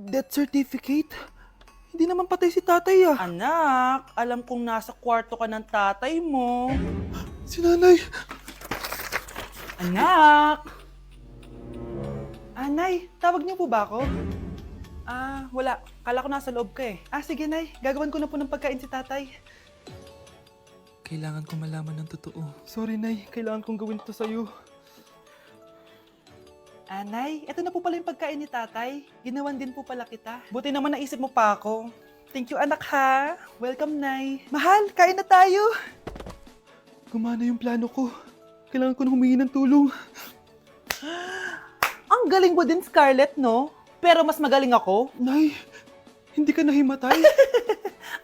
Death certificate? Hindi naman patay si tatay ah. Anak, alam kong nasa kwarto ka ng tatay mo. Si nanay. Anak! Nay, tawag niyo po ba ako? Wala. Kala ko nasa loob ka eh. Sige, Nay. Gagawan ko na po ng pagkain si tatay. Kailangan ko malaman ng totoo. Sorry, Nay. Kailangan kong gawin ito sa'yo. Nay, ito na po pala yung pagkain ni tatay. Ginawan din po pala kita. Buti naman naisip mo pa ako. Thank you, anak ha. Welcome, Nay. Mahal, kain na tayo. Gumana yung plano ko. Kailangan ko na humingi ng tulong. Ang galing mo din, Scarlett, no? Pero mas magaling ako. Nay, hindi ka nahimatay?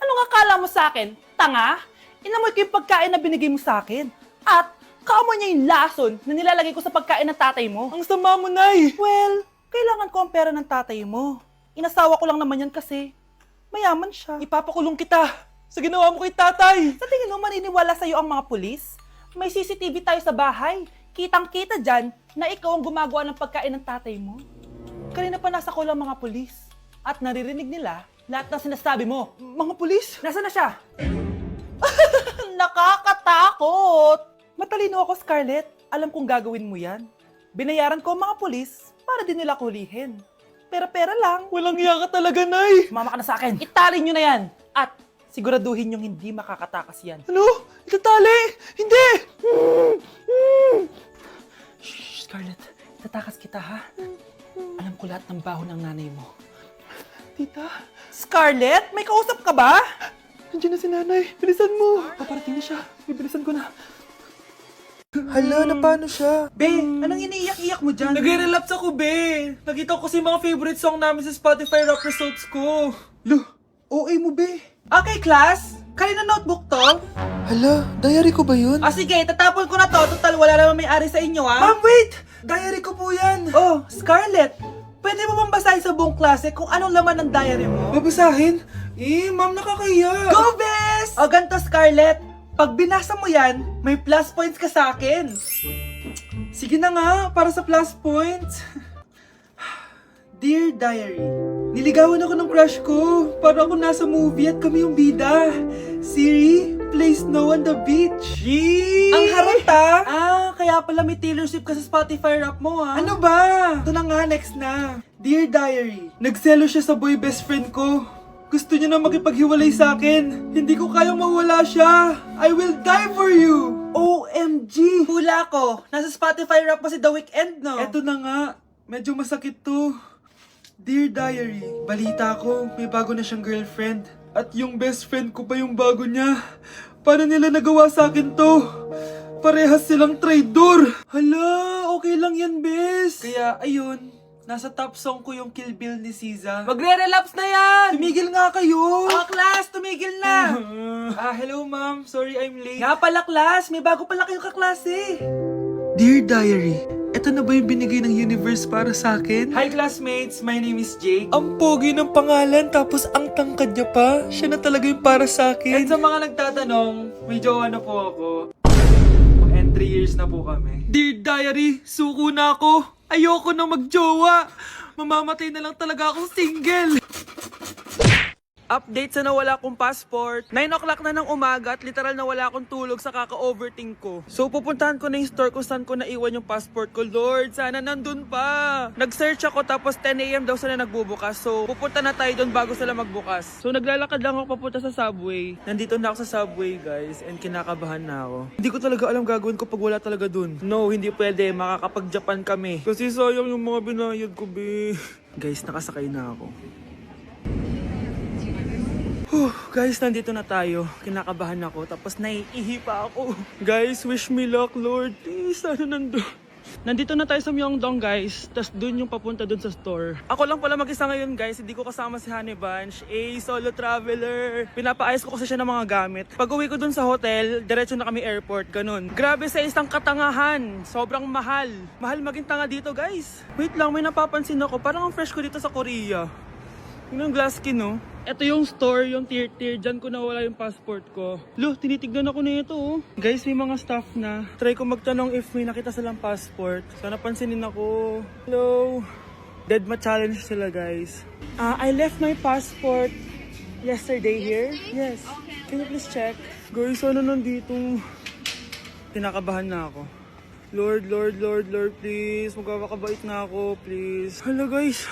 Anong akala mo sa akin? Tanga? Inamoy ko yung pagkain na binigay mo sa akin. At kaamoy niya yung lason na nilalagay ko sa pagkain ng tatay mo. Ang sama mo, Nay! Well, kailangan ko ang pera ng tatay mo. Inasawa ko lang naman yan kasi mayaman siya. Ipapakulong kita sa ginawa mo kay tatay! Sa tingin mo maniniwala sa'yo ang mga pulis? May CCTV tayo sa bahay. Kitang-kita dyan na ikaw ang gumagawa ng pagkain ng tatay mo. Kanina pa nasa kulang mga pulis. At naririnig nila lahat ng sinasabi mo. Mga pulis? Nasaan na siya? Nakakatakot! Matalino ako, Scarlett. Alam kong gagawin mo yan. Binayaran ko ang mga pulis para din nila kulihin. Pera-pera lang. Walang iya ka talaga, Nay! Sumama ka na sa akin. Itali nyo na yan. At siguraduhin yung hindi makakatakas yan. Ano? Itatali? Hindi! Shh, Scarlett. Itatakas kita, ha? Alam ko lahat ng baho ng nanay mo. Tita, Scarlett, may kausap ka ba? nandiyan na si nanay. Bilisan mo. Paparating na siya. Bibilisan ko na. Hala, na paano siya? Be, anong iniiyak-iyak mo dyan? Nagre-relapse ako, be. Nakita ko kasi mga favorite song namin sa Spotify rap results ko. Lo, OA mo, be. Okay, class. Kanina notebook to? Hala, diary ko ba yun? Sige, tatapon ko na to. Total, wala naman may-ari sa inyo, ha? Ma'am, wait! Diary ko po yan. Oh, Scarlett. Pwede mo bang basahin sa buong klase kung anong laman ng diary mo? Babasahin? Ma'am, nakakahiya. Go, Bes! O, ganito, Scarlett. Pag binasa mo yan, may plus points ka sa akin. Sige na nga, para sa plus points. Dear Diary, Niligawan ako ng crush ko. Para ako nasa movie at kami yung bida. Siri, play Snow on the Beach. Yee! ang harot ha? Kaya pala may Taylor Swift ka sa Spotify rap mo ha? Ano ba? Ito na nga, next na. Dear Diary, nagselo siya sa boy best friend ko. Gusto niya na makipaghiwalay sa akin. Hindi ko kayang mawala siya. I will die for you. OMG! Hula ko. Nasa Spotify rap pa si The Weeknd, no? Eto na nga, medyo masakit to. Dear Diary, balita ko, may bago na siyang girlfriend. At yung best friend ko pa yung bago niya. Paano nila nagawa sa akin to? Parehas silang traitor. Hala, okay lang yan, bes. Kaya, ayun, nasa top song ko yung Kill Bill ni SZA. Magre-relapse na yan! Tumigil nga kayo! Class, tumigil na! Hello ma'am, sorry I'm late. Nga pala, class, may bago pala kayong kaklase. Dear Diary, eto na ba yung binigay ng universe para sa akin? Hi, classmates. My name is Jake. Ang pogi ng pangalan, tapos ang tangkad niya pa. Siya na talaga yung para sa akin. And sa mga nagtatanong, may jowa na po ako. And 3 years na po kami. Dear Diary, suko na ako. Ayoko na magjowa. Mamamatay na lang talaga akong single. Update sa nawala kong passport. 9 o'clock na ng umaga at literal na wala akong tulog sa kaka-overthink ko. So pupuntahan ko na yung store kung saan ko naiwan yung passport ko. Lord, sana nandun pa. Nag-search ako tapos 10 AM daw sila nagbubukas. So pupunta na tayo doon bago sila magbukas. So naglalakad lang ako papunta sa subway. Nandito na ako sa subway, guys, and kinakabahan na ako. Hindi ko talaga alam gagawin ko pag wala talaga dun. No, hindi pwede. Makakapag-Japan kami. Kasi sayang yung mga binayad ko, be. Guys, nakasakay na ako. Guys, nandito na tayo. Kinakabahan ako. Tapos naiihi pa ako. Guys, wish me luck, Lord. Please, sana nandun. Nandito na tayo sa Myeongdong, guys. Tapos dun yung papunta dun sa store. Ako lang pala mag-isa ngayon, guys. Hindi ko kasama si Honey Bunch. Solo traveler. Pinapaayos ko kasi siya ng mga gamit. Pag uwi ko dun sa hotel, diretso na kami airport. Ganun. Grabe sa isang katangahan. Sobrang mahal. Mahal maging tanga dito, guys. Wait lang, may napapansin ako. Parang ang fresh ko dito sa Korea. Yung glass skin, no? Ito yung store, yung tier. Diyan ko nawala yung passport ko. Lo, tinitignan ako na ito, oh. Guys, may mga staff na. Try ko magtanong if may nakita silang passport. Sana pansinin ako. Hello? Deadma challenge sila, guys. I left my passport yesterday here. Yes. Can you please check? Guys, ano nandito? Kinakabahan na ako. Lord, please. Magkakabait na ako, please. Hala, guys.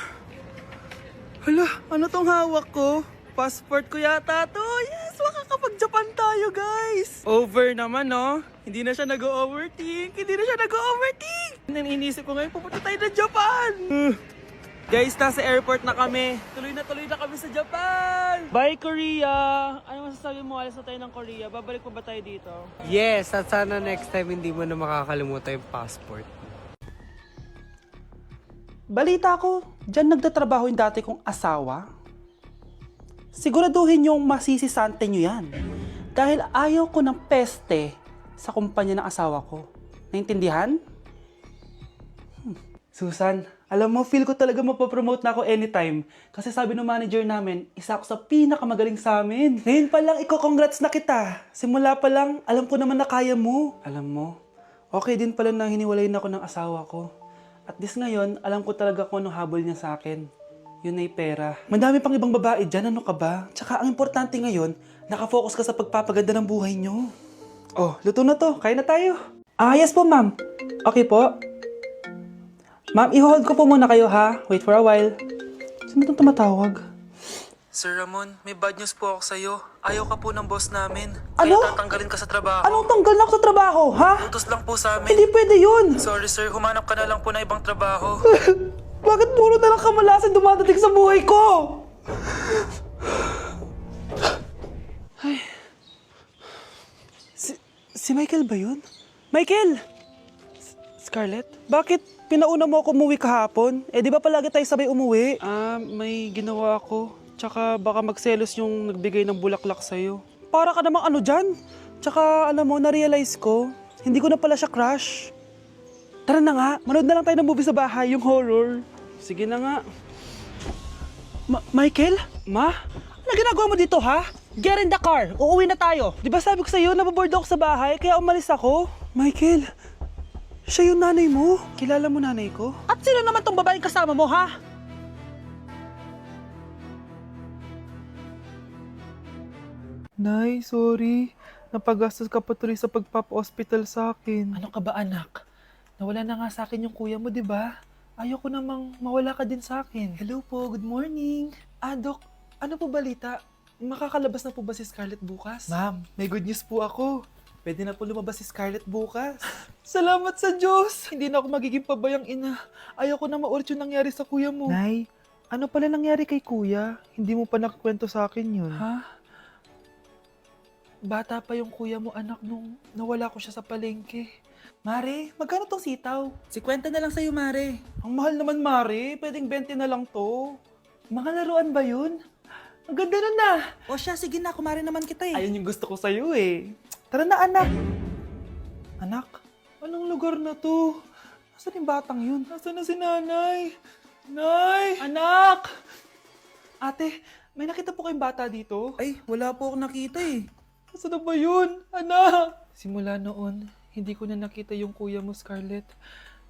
Hala, ano tong hawak ko? Passport ko yata to. Yes, makakapag-Japan tayo, guys. Over naman, no? Hindi na siya nag-overthink. Inisip ko ngayon, pupunta tayo na Japan. Guys, nasa airport na kami. Tuloy na kami sa Japan. Bye, Korea. Ano masasabi mo? Alis na tayo ng Korea. Babalik pa ba tayo dito? Yes, at sana next time hindi mo na makakalimutan yung passport. Balita ko, dyan nagtatrabaho yung dati kong asawa. Siguraduhin yung masisisante nyo yan. Dahil ayaw ko ng peste sa kumpanya ng asawa ko. Naintindihan? Susan, alam mo, feel ko talaga mapapromote na ako anytime. Kasi sabi ng manager namin, isa ako sa pinakamagaling sa amin. Ngayon pa lang, congrats na kita. Simula pa lang, alam ko naman na kaya mo. Alam mo, okay din pala na hiniwalayin ako ng asawa ko. At this ngayon, alam ko talaga kung anong habol niya sa akin. Yun ay pera. Madami pang ibang babae dyan, ano ka ba? Tsaka ang importante ngayon, nakafocus ka sa pagpapaganda ng buhay nyo. Oh, luto na to. Kain na tayo. Yes po, ma'am. Okay po. Ma'am, i-hold ko po muna kayo, ha? Wait for a while. Sino itong tumatawag? Sir Ramon, may bad news po ako sa'yo. Ayaw ka po ng boss namin. Ano? Kaya tatanggalin ka sa trabaho. Anong tanggal na ako sa trabaho, ha? Utos lang po sa amin. Hindi pwede yun. Sorry sir, humanap ka na lang po na ibang trabaho. Bakit puro na lang kamalasan dumadating sa buhay ko? Ay. Si Michael ba yun? Michael! Scarlett? Bakit pinauna mo ako umuwi kahapon? Eh, di ba palagi tayo sabay umuwi? May ginawa ako. Tsaka baka magselos yung nagbigay ng bulaklak sa'yo. Para ka namang ano dyan? Tsaka alam mo, na-realize ko, hindi ko na pala siya crush. Tara na nga, manood na lang tayo ng movie sa bahay, yung horror. Sige na nga. Michael? Ma? Ano ginagawa mo dito, ha? Get in the car, uuwi na tayo. Di ba sabi ko sa'yo, nababoard ako sa bahay, kaya umalis ako? Michael, siya yung nanay mo? Kilala mo nanay ko? At sino naman tong babaeng kasama mo, ha? Nay, sorry. Napagastos ka pa tuloy sa pagpapa-hospital sa akin. Ano ka ba, anak? Nawala na nga sa akin yung kuya mo, di ba? Ayoko namang mawala ka din sa akin. Hello po, good morning. Dok, ano po balita? Makakalabas na po ba si Scarlett bukas? Ma'am, may good news po ako. Pwede na po lumabas si Scarlett bukas. Salamat sa Diyos! Hindi na ako magiging pabayang ina. Ayoko na maulit yung nangyari sa kuya mo. Nay, ano pala nangyari kay kuya? Hindi mo pa nakakwento sa akin yun. Ha? Bata pa yung kuya mo, anak, nung nawala ko siya sa palengke. Mare, magkano tong sitaw? 50 na lang sa'yo, Mare. Ang mahal naman, Mare. Pwedeng 20 na lang to. Mga laruan ba yun? Ang ganda na na. O siya, sige na, kumare naman kita eh. Ayun yung gusto ko sa'yo eh. Tara na, anak. Anak, anong lugar na to? Nasaan yung batang yun? Nasaan na si nanay? Nay! Anak! Ate, may nakita po kayong bata dito? Ay, wala po akong nakita eh. Nasaan na ba yun? Anak! Simula noon, hindi ko na nakita yung kuya mo, Scarlett.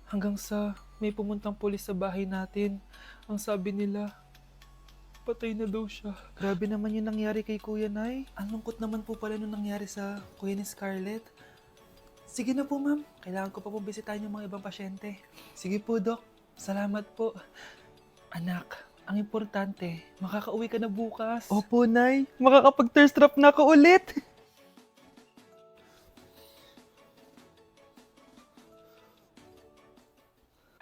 Hanggang sa may pumuntang pulis sa bahay natin. Ang sabi nila, patay na daw siya. Grabe naman yung nangyari kay Kuya Nay. Ang lungkot naman po pala nung nangyari sa kuya ni Scarlett. Sige na po, ma'am. Kailangan ko pa po bisitahin yung mga ibang pasyente. Sige po, Dok. Salamat po. Anak, ang importante, makakauwi ka na bukas. Opo, Nay. Makakapag-thirst trap na ako ulit.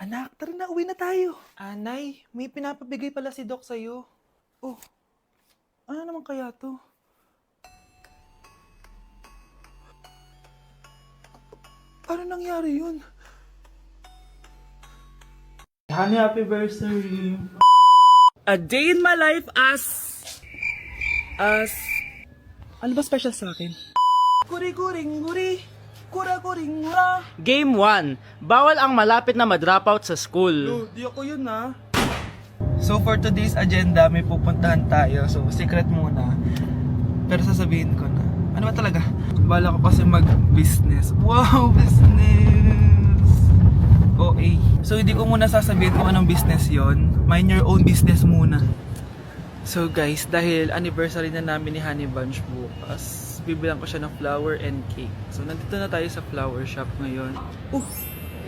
Anak, tara na, uwi na tayo. Nay, may pinapabigay pala si Doc sa'yo. Oh, ano naman kaya to? Paano nangyari yun? Honey, happy birthday. A day in my life as... Ano ba special sa akin? Guri-guring guri, kura-guring gura. Game 1. Bawal ang malapit na ma-dropout sa school. Di ako yun ha. So for today's agenda, may pupuntahan tayo. So secret muna. Pero sasabihin ko na. Ano ba talaga? Bala ko kasi mag-business. Wow, business! OA. So hindi ko muna sasabihin kung anong business yon. Mind your own business muna. So guys, dahil anniversary na namin ni Honey Bunch bukas, bibilang ko siya ng flower and cake. So nandito na tayo sa flower shop ngayon.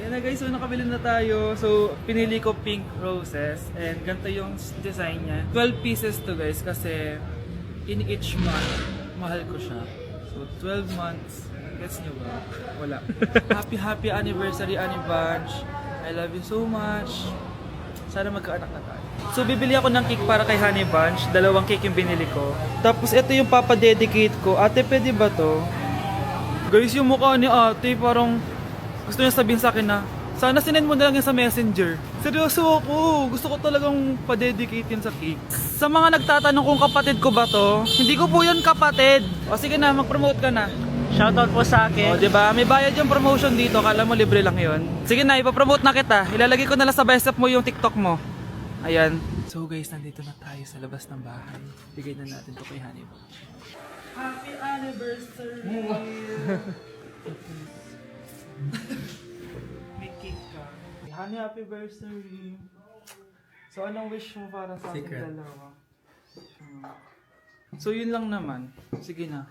Ayan na guys, so nakabili na tayo. So pinili ko pink roses and ganito yung design niya. 12 pieces to guys kasi in each month, mahal ko siya. So 12 months, gets nyo ba? Wala. Happy anniversary Honey Bunch. I love you so much. Sana magkaanak na tayo. So bibili ako ng cake para kay Honey Bunch. 2 cake yung binili ko. Tapos ito yung papadedicate ko. Ate, pwede ba to? Guys, yung mukha ni ate parang gusto niya sabihin sa akin na sana sinend mo na lang yan sa messenger. Seryoso ako. Gusto ko talagang pa-dedicate yun sa cake. Sa mga nagtatanong kung kapatid ko ba to, hindi ko po yun kapatid. O sige na, mag-promote ka na. Shoutout po sa O akin. diba, may bayad yung promotion dito. Kala mo libre lang yun. Sige na, ipapromote na kita. Ilalagay ko na lang sa bicep mo yung TikTok mo. Ayan. So guys, nandito na tayo sa labas ng bahay. Bigay na natin to kay Honey Bunch. Happy anniversary! May cake ka. Honey, happy anniversary! So anong wish mo para sa ating dalawa? So yun lang naman. Sige na.